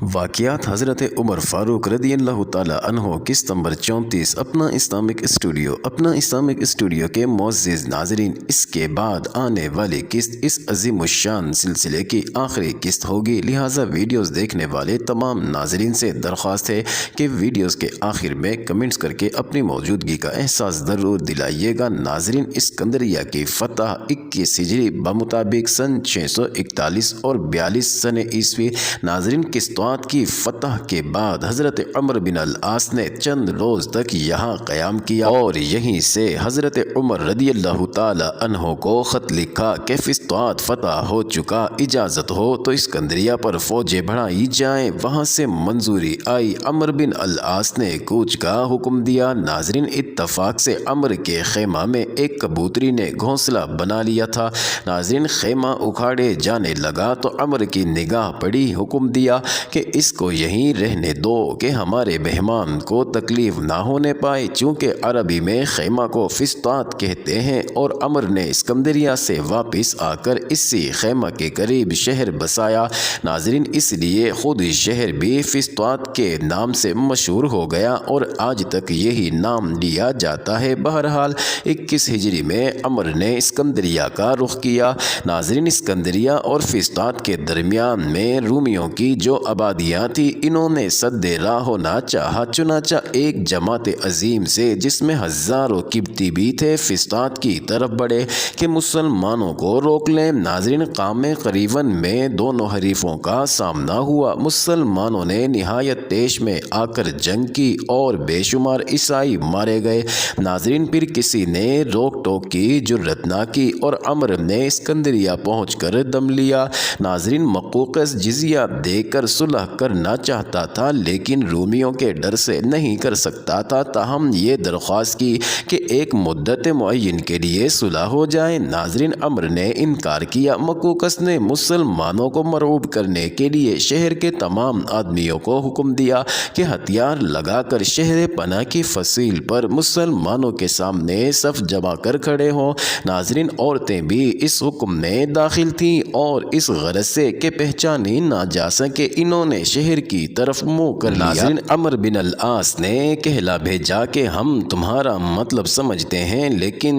واقعات حضرت عمر فاروق رضی اللہ تعالیٰ عنہ قسط نمبر 34 اپنا اسلامک اسٹوڈیو کے معزز ناظرین، اس کے بعد آنے والی قسط اس عظیم الشان سلسلے کی آخری قسط ہوگی، لہٰذا ویڈیوز دیکھنے والے تمام ناظرین سے درخواست ہے کہ ویڈیوز کے آخر میں کمنٹس کر کے اپنی موجودگی کا احساس ضرور دلائیے گا۔ ناظرین، اسکندریہ کی فتح 21 ہجری بمطابق سن 641 اور 42 سن عیسوی۔ ناظرین، قسطوات کی فتح کے بعد حضرت عمر بن العاص نے چند روز تک یہاں قیام کیا اور یہیں سے حضرت عمر رضی اللہ تعالی عنہ کو خط لکھا کہ قسطوات فتح ہو چکا، اجازت ہو تو اسکندریہ پر فوجیں بڑھائی جائیں۔ وہاں سے منظوری آئی، عمر بن العاص نے کوچ کا حکم دیا۔ ناظرین، اتفاق سے عمر کے خیمہ میں ایک کبوتری نے گھونسلہ بنا لیا تھا۔ ناظرین، خیمہ اکھاڑے جانے لگا تو عمر کی نگاہ پڑی، حکم دیا کہ اس کو یہیں رہنے دو کہ ہمارے مہمان کو تکلیف نہ ہونے پائے، چونکہ عربی میں خیمہ کو قسطوات کہتے ہیں، اور عمر نے اسکندریہ سے واپس آ کر اسی خیمہ کے قریب شہر بسایا۔ ناظرین، اس لیے خود شہر بھی قسطوات کے نام سے مشہور ہو گیا اور آج تک یہی نام لیا جاتا ہے۔ بہرحال 21 ہجری میں عمر نے اسکندریہ کا رخ کیا۔ ناظرین، اسکندریہ اور قسطوات کے درمیان میں رومیوں کی جو آبادیاں تھی، انہوں نے سد راہ ہونا چاہا، چنانچہ ایک جماعت عظیم سے جس میں ہزاروں قبطی بھی تھے قسطوات کی طرف بڑھے کہ مسلمانوں کو روک لیں۔ ناظرین، قام قریون میں دونوں حریفوں کا سامنا ہوا۔ مسلمانوں نے نہایت تیش میں آ کر جنگ کی اور بے شمار عیسائی مارے گئے۔ ناظرین، پھر کسی نے روک ٹوک کی جرأت نہ کی اور عمر نے اسکندریہ پہنچ کر دم لیا۔ ناظرین، مقوقس جزیہ دے کر صلح کرنا چاہتا تھا، لیکن رومیوں کے ڈر سے نہیں کر سکتا تھا، تاہم یہ درخواست کی کہ ایک مدت معین کے لیے صلح ہو جائے۔ ناظرین، عمر نے انکار کیا۔ مقوقس نے مسلمانوں کو مرعوب کرنے کے لیے شہر کے تمام آدمیوں کو حکم دیا کہ ہتھیار لگا کر شہر پناہ کی فصیل پر مسلمانوں کے سامنے صف جما کر کھڑے ہوں۔ ناظرین، عورتیں بھی اس حکم میں داخل تھیں اور اس غرض سے کہ پہچانی نہ جا سکے انہوں نے شہر کی طرف منہ کر لیا۔ ناظرین، عمر بن العاص نے کہلا بھیجا کہ ہم تمہارا مطلب سمجھتے ہیں، لیکن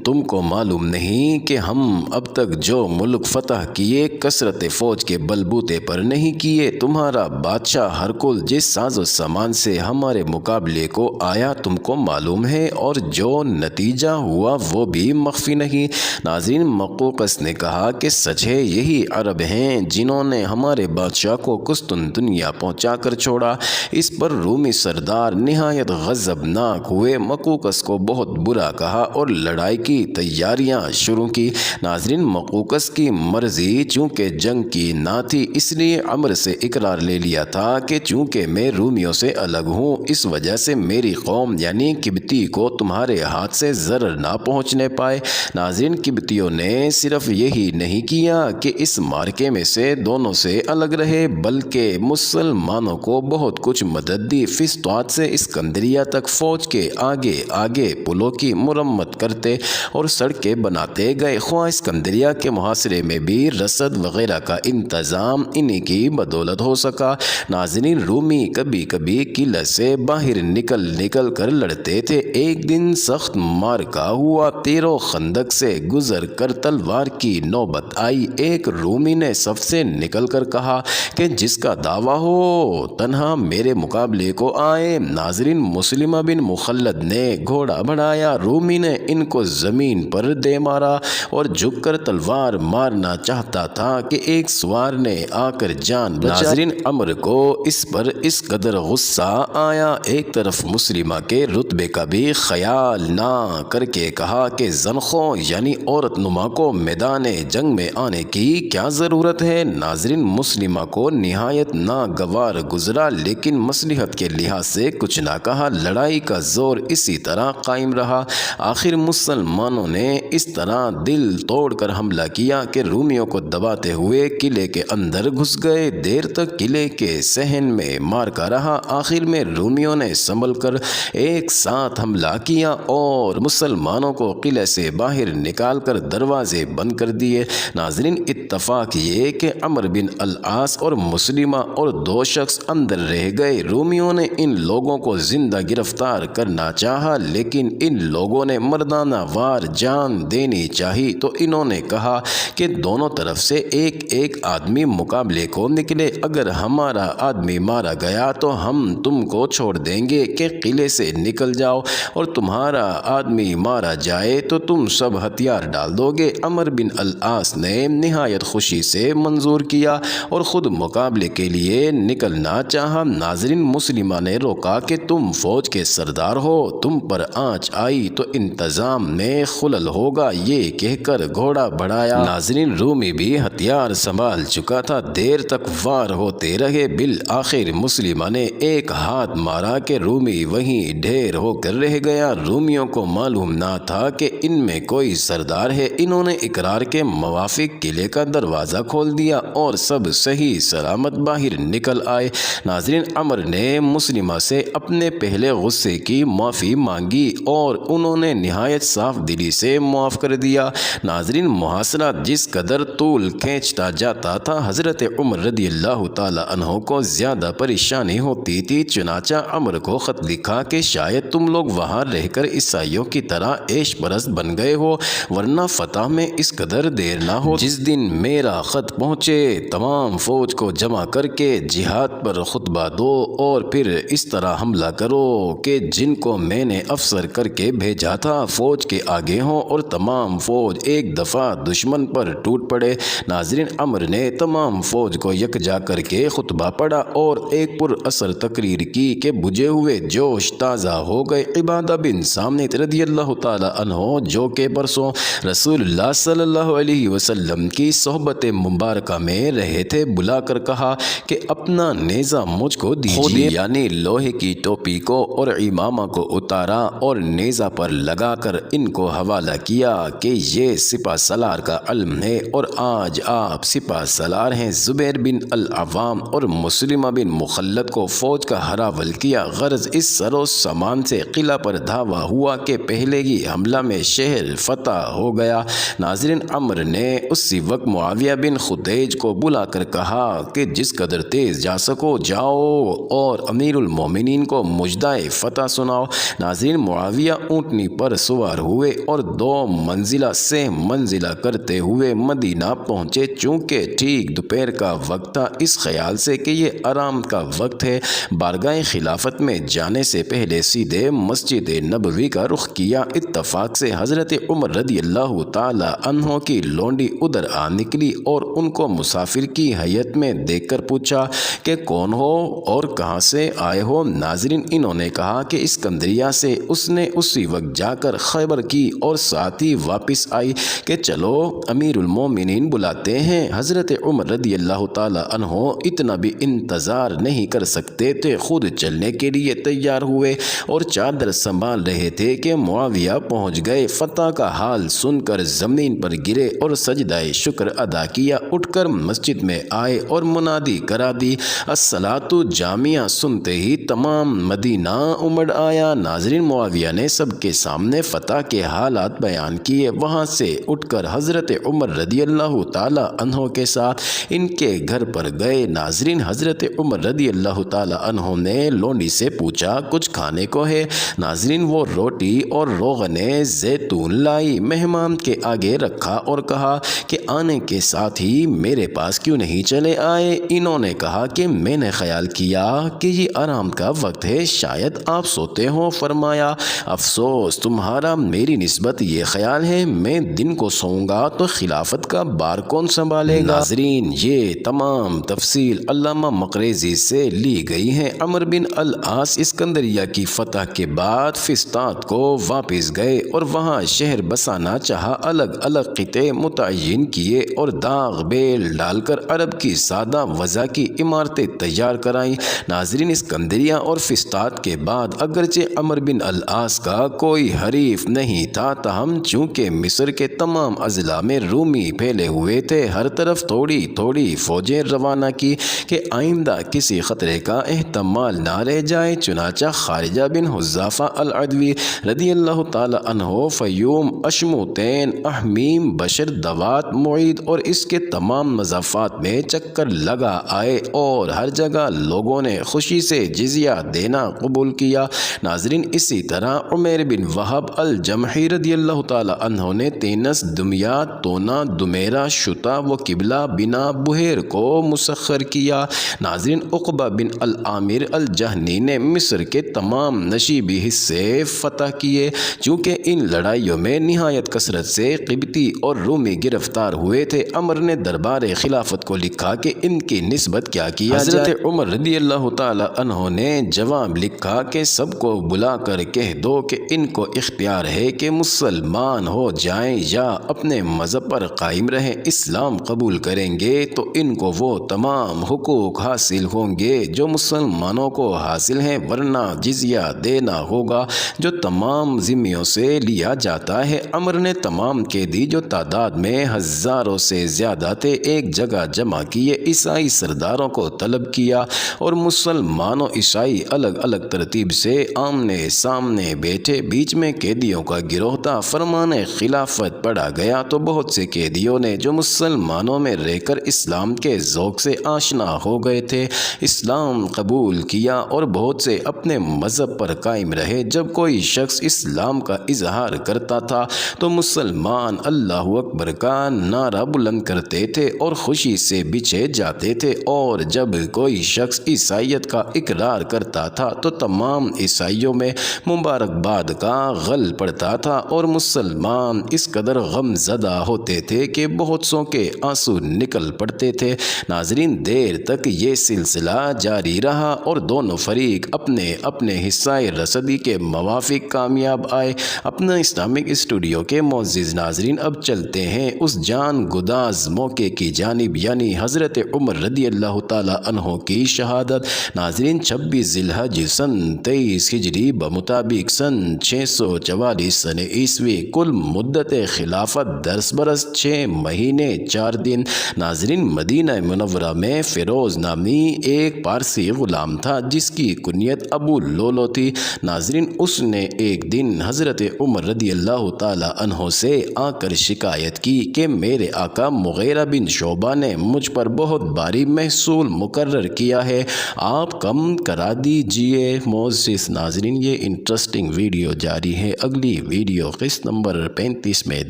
تم کو معلوم نہیں کہ ہم اب تک جو ملک فتح کیے کثرت فوج کے بلبوتے پر نہیں کیے۔ تمہارا بادشاہ ہرکل جس ساز و سامان سے ہمارے مقابلے کو آیا تم کو معلوم ہے، اور جو نتیجہ ہوا وہ بھی مخفی نہیں۔ ناظرین، مقوقس نے کہا کہ سچ ہے، یہی عرب ہیں جنہوں نے ہمارے بادشاہ کو قسطنطنیہ پہنچا کر چھوڑا۔ اس پر رومی سردار نہایت غضبناک ہوئے، مقوقس کو بہت برا کہا اور لڑائی کی تیاریاں شروع کی۔ ناظرین، مقوقس کی مرضی چونکہ جنگ کی نہ تھی، اس لیے عمر سے اقرار لے لیا تھا کہ چونکہ میں رومیوں سے الگ ہوں، اس وجہ سے میری قوم یعنی قبطی کو تمہارے ہاتھ سے ضرر نہ پہنچنے پائے۔ ناظرین، قبطیوں نے صرف یہی نہیں کیا کہ اس مارکے میں سے دونوں سے الگ رہے، بلکہ مسلمانوں کو بہت کچھ مدد دی۔ قسطوات سے اسکندریہ تک فوج کے آگے آگے پلوں کی مرمت کرتے اور سڑکیں بناتے گئے۔ خواہ اسکندریہ کے محاصرے میں بھی رسد وغیرہ کا انتظام انہی کی بدولت ہو سکا۔ ناظرین، رومی کبھی کبھی قلعہ سے باہر نکل کر لڑتے تھے۔ ایک دن سخت معرکہ ہوا، تیروں خندق سے گزر کر تلوار کی نوبت آئی۔ ایک رومی نے صف سے نکل کر کہا کہ جس کا دعویٰ ہو تنہا میرے مقابلے کو آئے۔ ناظرین، مسلمہ بن مخلد نے گھوڑا بڑھایا، رومی نے ان کو زمین پر دے مارا اور جھک کر تلوار مارنا چاہتا تھا کہ ایک سوار نے آ کر جان بچائی۔ ناظرین، عمر کو اس پر اس قدر غصہ آیا، ایک طرف مسلمہ کے رتبے کا بھی خیال نہ کر کے کہا کہ زنخوں یعنی عورت نما کو میدان جنگ میں آنے کی کیا ضرورت ہے۔ ناظرین، مسلمہ کو نہایت ناگوار گزرا، لیکن مصلحت کے لحاظ سے کچھ نہ کہا۔ لڑائی کا زور اسی طرح قائم رہا۔ آخر مسلمانوں نے اس طرح دل توڑ کر حملہ کیا کہ رومیوں کو دباتے ہوئے قلعے کے اندر گھس گئے۔ دیر تک قلعے کے صحن میں مارکا رہا۔ آخر میں رومیوں نے سنبھل کر ایک ساتھ حملہ کیا اور مسلمانوں کو قلعے سے باہر نکال کر دروازے بند کر دیے۔ ناظرین، اتفاق یہ کہ عمر بن العاص اور مسلمہ مسلمہ اور 2 شخص اندر رہ گئے۔ رومیوں نے ان لوگوں کو زندہ گرفتار کرنا چاہا، لیکن ان لوگوں نے مردانہ وار جان دینی چاہی، تو انہوں نے کہا کہ دونوں طرف سے ایک ایک آدمی مقابلے کو نکلے۔ اگر ہمارا آدمی مارا گیا تو ہم تم کو چھوڑ دیں گے کہ قلعے سے نکل جاؤ، اور تمہارا آدمی مارا جائے تو تم سب ہتھیار ڈال دو گے۔ عمر بن العاص نے نہایت خوشی سے منظور کیا اور خود مقابلے کے لیے نکلنا چاہا۔ ناظرین، مسلمہ نے روکا کہ تم فوج کے سردار ہو، تم پر آنچ آئی تو انتظام میں خلل ہوگا، یہ کہہ کر گھوڑا بڑھایا۔ ناظرین، رومی بھی ہتھیار سنبھال چکا تھا، دیر تک وار ہوتے رہے۔ بالآخر مسلمہ نے ایک ہاتھ مارا کہ رومی وہیں ڈھیر ہو کر رہ گیا۔ رومیوں کو معلوم نہ تھا کہ ان میں کوئی سردار ہے۔ انہوں نے اقرار کے موافق قلعے کا دروازہ کھول دیا اور سب صحیح سلامت باہر نکل آئے۔ ناظرین، عمر نے مسلمہ سے اپنے پہلے غصے کی معافی مانگی اور انہوں نے نہایت صاف دلی سے معاف کر دیا۔ ناظرین، محاصرہ جس قدر طول کھینچتا جاتا تھا، حضرت عمر رضی اللہ تعالی عنہ کو زیادہ پریشانی ہوتی تھی۔ چنانچہ عمر کو خط لکھا کہ شاید تم لوگ وہاں رہ کر عیسائیوں کی طرح عیش پرست بن گئے ہو، ورنہ فتح میں اس قدر دیر نہ ہو۔ جس دن میرا خط پہنچے تمام فوج کو جمع کر کے جہاد پر خطبہ دو اور پھر اس طرح حملہ کرو کہ جن کو میں نے افسر کر کے بھیجا تھا فوج کے آگے ہوں، اور تمام فوج ایک دفعہ دشمن پر ٹوٹ پڑے۔ ناظرین، عمر نے تمام فوج کو یکجا کر کے خطبہ پڑھا اور ایک پر اثر تقریر کی کہ بجھے ہوئے جوش تازہ ہو گئے۔ عبادہ بن سامت رضی اللہ تعالی عنہ، جو کہ برسوں رسول اللہ صلی اللہ علیہ وسلم کی صحبت مبارکہ میں رہے تھے، بلا کر کہا کہ اپنا نیزہ مجھ کو دیجیے۔ یعنی لوہے کی ٹوپی کو اور امامہ کو اتارا اور نیزہ پر لگا کر ان کو حوالہ کیا کہ یہ سپہ سالار کا علم ہے اور آج آپ سپہ سالار ہیں۔ زبیر بن العوام اور مسلمہ بن مخلد کو فوج کا ہراول کیا۔ غرض اس سر و سامان سے قلعہ پر دھاوا ہوا کہ پہلے ہی حملہ میں شہر فتح ہو گیا۔ ناظرین، عمر نے اسی وقت معاویہ بن خدیج کو بلا کر کہا کہ جس قدر تیز جا سکو جاؤ اور امیر المومنین کو مجدہ فتح سناؤ۔ ناظرین، معاویہ اونٹنی پر سوار ہوئے اور 2 منزلہ سے منزلہ کرتے ہوئے مدینہ پہنچے۔ چونکہ ٹھیک دوپہر کا وقت تھا، اس خیال سے کہ یہ آرام کا وقت ہے، بارگاہ خلافت میں جانے سے پہلے سیدھے مسجد نبوی کا رخ کیا۔ اتفاق سے حضرت عمر رضی اللہ تعالی عنہ کی لونڈی ادھر آ نکلی اور ان کو مسافر کی حیت میں دیکھ کر پوچھا کہ کون ہو اور کہاں سے آئے ہو؟ ناظرین، انہوں نے کہا کہ اسکندریہ سے۔ اس نے اسی وقت جا کر خیبر کی اور ساتھ ہی واپس آئی کہ چلو امیر المومنین بلاتے ہیں۔ حضرت عمر رضی اللہ تعالی عنہ اتنا بھی انتظار نہیں کر سکتے تھے، خود چلنے کے لیے تیار ہوئے اور چادر سنبھال رہے تھے کہ معاویہ پہنچ گئے۔ فتح کا حال سن کر زمین پر گرے اور سجدہ شکر ادا کیا، اٹھ کر مسجد میں آئے اور منادی کرا دی، الصلاۃ جامعہ۔ سنتے ہی تمام مدینہ امڑ آیا۔ ناظرین، معاویہ نے سب کے سامنے فتح کے حالات بیان کیے۔ وہاں سے اٹھ کر حضرت عمر رضی اللہ تعالی عنہ کے ساتھ ان کے گھر پر گئے۔ ناظرین، حضرت عمر رضی اللہ تعالی عنہ نے لونڈی سے پوچھا کچھ کھانے کو ہے؟ ناظرین، وہ روٹی اور روغن زیتون لائی، مہمان کے آگے رکھا اور کہا کہ آنے کے ساتھ ہی میرے پاس کیوں نہیں چلے آئے؟ انہوں نے کہا کہ میں نے خیال کیا کہ یہ آرام کا وقت ہے، شاید آپ سوتے ہوں۔ فرمایا افسوس تمہارا میری نسبت یہ خیال ہے، میں دن کو سوؤں گا تو خلافت کا بار کون سنبھالے گا؟ ناظرین، یہ تمام تفصیل علامہ مقریزی سے لی گئی ہیں۔ عمر بن العاص اسکندریہ کی فتح کے بعد فسطاط کو واپس گئے اور وہاں شہر بسانا چاہا۔ الگ الگ خطے متعین کیے اور داغ بیل ڈال کر عرب کی سادہ وضع کی عمارتیں تیار کرائیں۔ ناظرین، اسکندریہ اور فسطاط کے بعد اگرچہ عمر بن العاص کا کوئی حریف نہیں تھا، تاہم چونکہ مصر کے تمام اضلاع میں رومی پھیلے ہوئے تھے، ہر طرف تھوڑی تھوڑی فوجیں روانہ کی کہ آئندہ کسی خطرے کا احتمال نہ رہ جائے۔ چنانچہ خارجہ بن حذافہ العدوی رضی اللہ تعالی عنہ فیوم، اشموتین، احمیم، بشر، دوات، معید اور اس کے تمام مضافات میں چکر لگا جگہ آئے اور ہر جگہ لوگوں نے خوشی سے جزیہ دینا قبول کیا۔ ناظرین، اسی طرح عمیر بن وہب الجمحی رضی اللہ تعالی عنہ نے تینس، دمیات، تونا، دمیرہ، شتا و قبلہ بنا بحیر کو مسخر کیا۔ ناظرین، عقبہ بن العامر الجہنی نے مصر کے تمام نشیبی حصے فتح کیے۔ چونکہ ان لڑائیوں میں نہایت کثرت سے قبطی اور رومی گرفتار ہوئے تھے، عمر نے دربار خلافت کو لکھا کہ ان کی نسبت کیا کیا جائے۔ حضرت عمر رضی اللہ تعالی عنہ نے جواب لکھا کہ سب کو بلا کر کہہ دو کہ ان کو اختیار ہے کہ مسلمان ہو جائیں یا اپنے مذہب پر قائم رہیں۔ اسلام قبول کریں گے تو ان کو وہ تمام حقوق حاصل ہوں گے جو مسلمانوں کو حاصل ہیں، ورنہ جزیہ دینا ہوگا جو تمام ذمیوں سے لیا جاتا ہے۔ عمر نے تمام قیدی جو تعداد میں ہزاروں سے زیادہ تھے ایک جگہ جمع کیے، عیسائی سرداروں کو طلب کیا اور مسلمان و عیسائی الگ الگ ترتیب سے آمنے سامنے بیٹھے۔ بیچ میں قیدیوں کا گروہ تھا۔ فرمان خلافت پڑھا گیا تو بہت سے قیدیوں نے جو مسلمانوں میں رہ کر اسلام کے ذوق سے آشنا ہو گئے تھے، اسلام قبول کیا اور بہت سے اپنے مذہب پر قائم رہے۔ جب کوئی شخص اسلام کا اظہار کرتا تھا تو مسلمان اللہ اکبر کا نعرہ بلند کرتے تھے اور خوشی سے بچھے جاتے تھے، اور جب کوئی شخص عیسائیت کا اقرار کرتا تھا تو تمام عیسائیوں میں مبارکباد کا غل پڑتا تھا، اور مسلمان اس قدر غم زدہ ہوتے تھے کہ بہت سو کے آنسو نکل پڑتے تھے۔ ناظرین، دیر تک یہ سلسلہ جاری رہا اور دونوں فریق اپنے اپنے حصہ رسدی کے موافق کامیاب آئے۔ اپنا اسلامک اسٹوڈیو کے معزز ناظرین، اب چلتے ہیں اس جان گداز موقع کی جانب، یعنی حضرت عمر رضی اللہ تعالی عنہ کی شہادت۔ ناظرین، 26 ذی الحج سن 23 ہجری بمطابق سن 644 سن عیسوی، کل مدت خلافت 10 برس 6 مہینے 4 دن۔ ناظرین، مدینہ منورہ میں فیروز نامی ایک پارسی غلام تھا جس کی کنیت ابو لولو تھی۔ ناظرین، اس نے ایک دن حضرت عمر رضی اللہ تعالی عنہ سے آ کر شکایت کی کہ میرے آقا مغیرہ بن شعبہ نے مجھ پر بہت بھاری محصول مقرر کیا ہے، آپ کم کرا دیجئے۔ معزز ناظرین، یہ انٹرسٹنگ ویڈیو جاری ہے، اگلی ویڈیو قسط نمبر 35 میں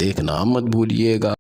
دیکھنا مت بھولیے گا۔